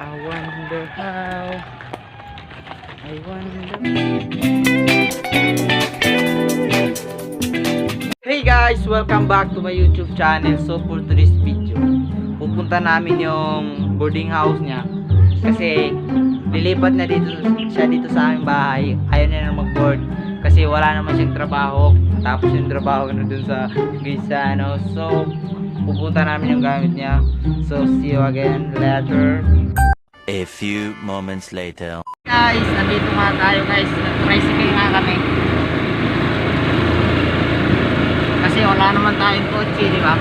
I wonder how. I wonder. Hey guys, welcome back to my YouTube channel. So for today's video, pupunta namin yung boarding house niya kasi lilipat na siya dito sa aming bahay. Ayaw niya na mag-board kasi wala naman siyang trabaho. Tapos yung trabaho na dun sa Gisano. So pupunta namin yung gamit niya. So see you again later. A few moments later. Guys, nandito nga tayo guys. Nag-tricycle nga kami. Kasi wala naman tayong kotse, di ba?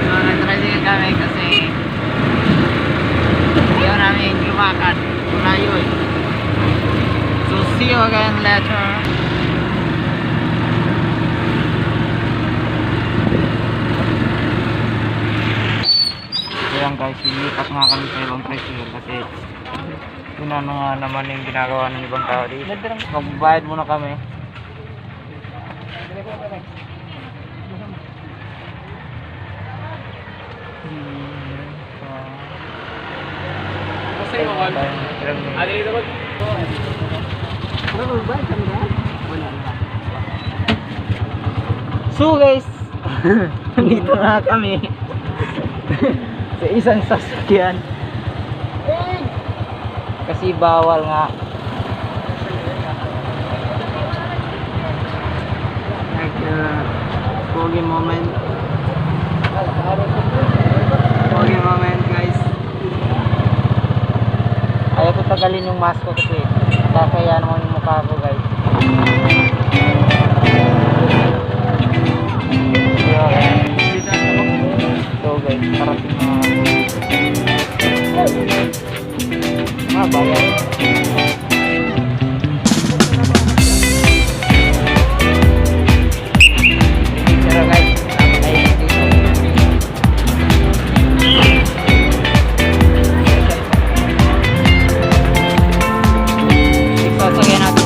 So nag-tricycle kami kasi ayaw namin lumakad. Malayo eh. So see you again later. Ayan guys, lilipat nga kami sa ibang tricycle kasi yun na nga naman yung ginagawa ng ibang tao dito. Magbabayad muna kami. So guys, dito na kami sa isang sasakyan kasi bawal nga like pogi moment guys. Ayaw ko tagalin yung mask ko kasi kakaya naman yung mukha ko guys. So guys, parating na bayan. Pero guys, sasagyan natin.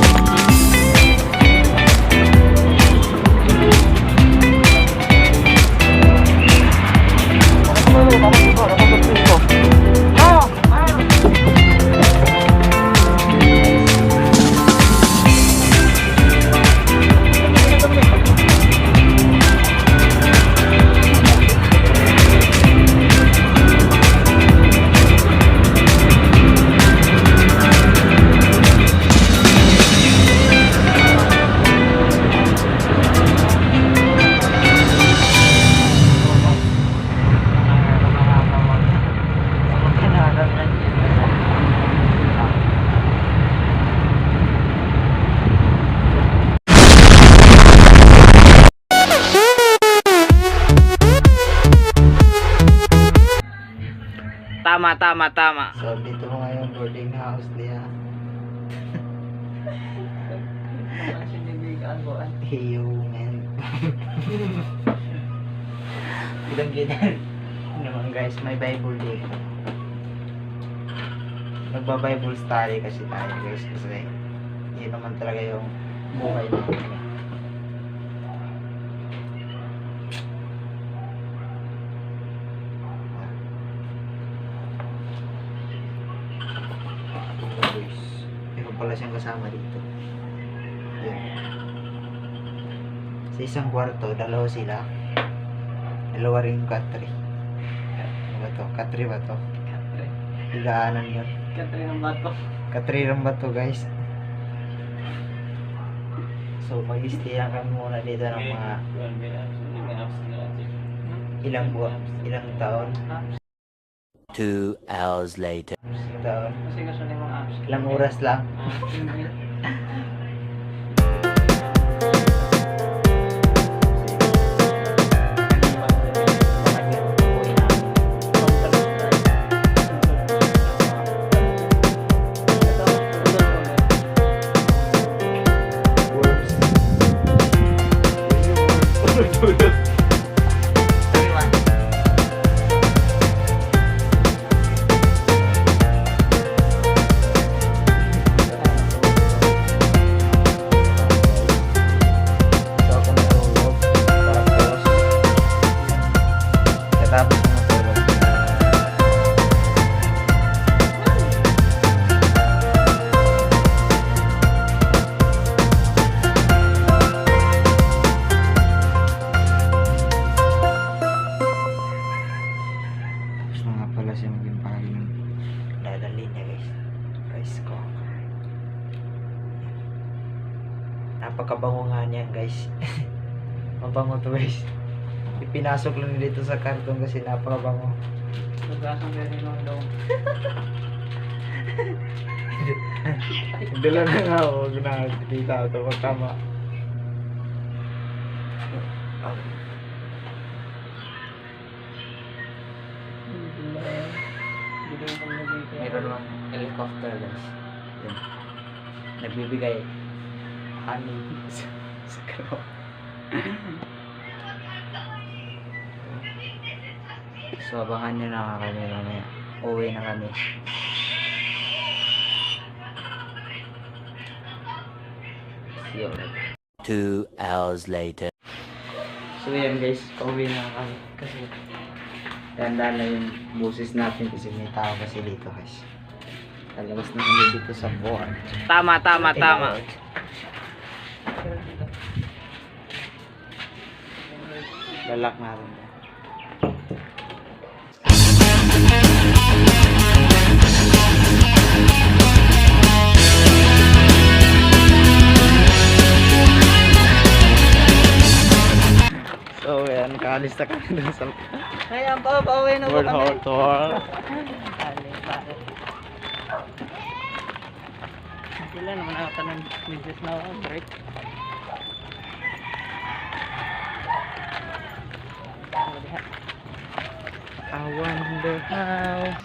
Tama. So, dito mo nga yung boarding house niya. Heyo, man. Bilang-bilang naman guys, may Bible day. Magba-Bible study kasi tayo guys kasi yun naman talaga yung buhay natin. Pala siyang kasama dito. Yun. Sa isang kwarto, dalawa sila. Dalawa rin yung katri. Ano ba to? Katri ba to? Katri. Higaanan yun. Katri ng bato. Katri ng bato guys. So mag-stay lang kami muna dito ng mga ilang buwan, ilang taon. 2 hours later. Ilang oras lang. pala siya maging pagin. Dadalhin niya guys. Rice cooker. Napakabango nga niya guys. Mabango to guys. Ipinasok lang dito sa karton kasi napakabango. Naglasang ganyan lang daw. Hindi lang nga ako ginakita ito pag tama. Meron lang helicopter guys. Yan. Nagbibigay honey sa kalaw. So abangan nyo na kami mamaya. Uwi na kami. See you later. 2 hours later. So yan guys, pauwi na kami kasi tanda na yung boses natin kasi may tao kasi dito guys. Lalabas na kami dito sa board. Tama. Lalak natin. So yan, kaalis na kami dun sa Ayan pa, pauwi na po World kami. Tour. Sila naman ako ng business na ako, break. I wonder how.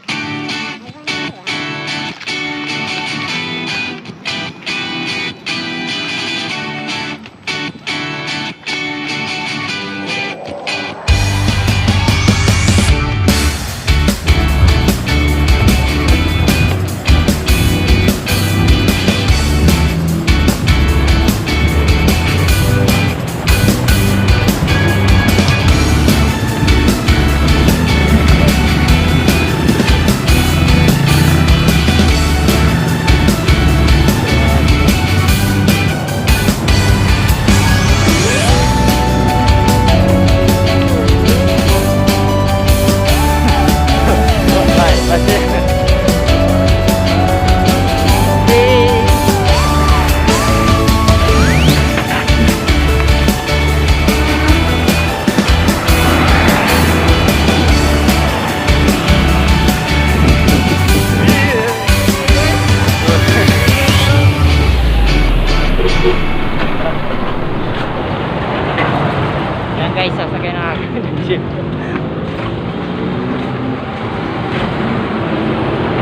Yan guys, sasakay na ako ng jeep.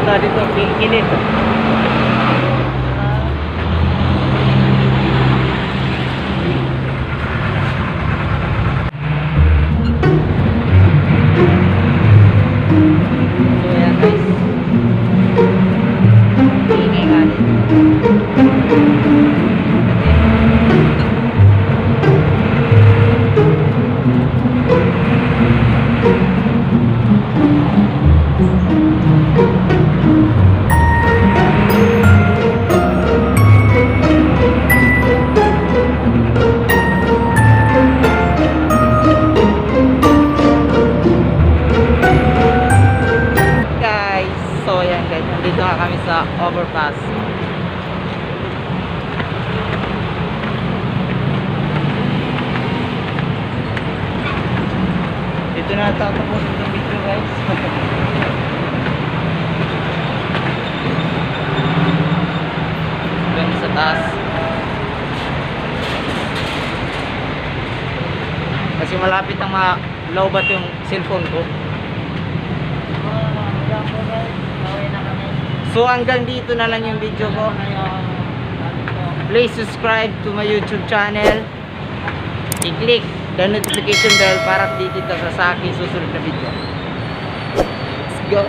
Ito dito, kikilit. So yan guys. Ingay nga dito. Guys, so yan guys, nandito nga kami sa overpass. Dito na tatapos itong video guys. Hanggang sa taas. Kasi malapit ang low-bat yung cellphone ko. So hanggang dito na lang yung video ko. Please subscribe to my YouTube channel. I-click the notification bell para updated ka sa aking susunod na video. Let's go!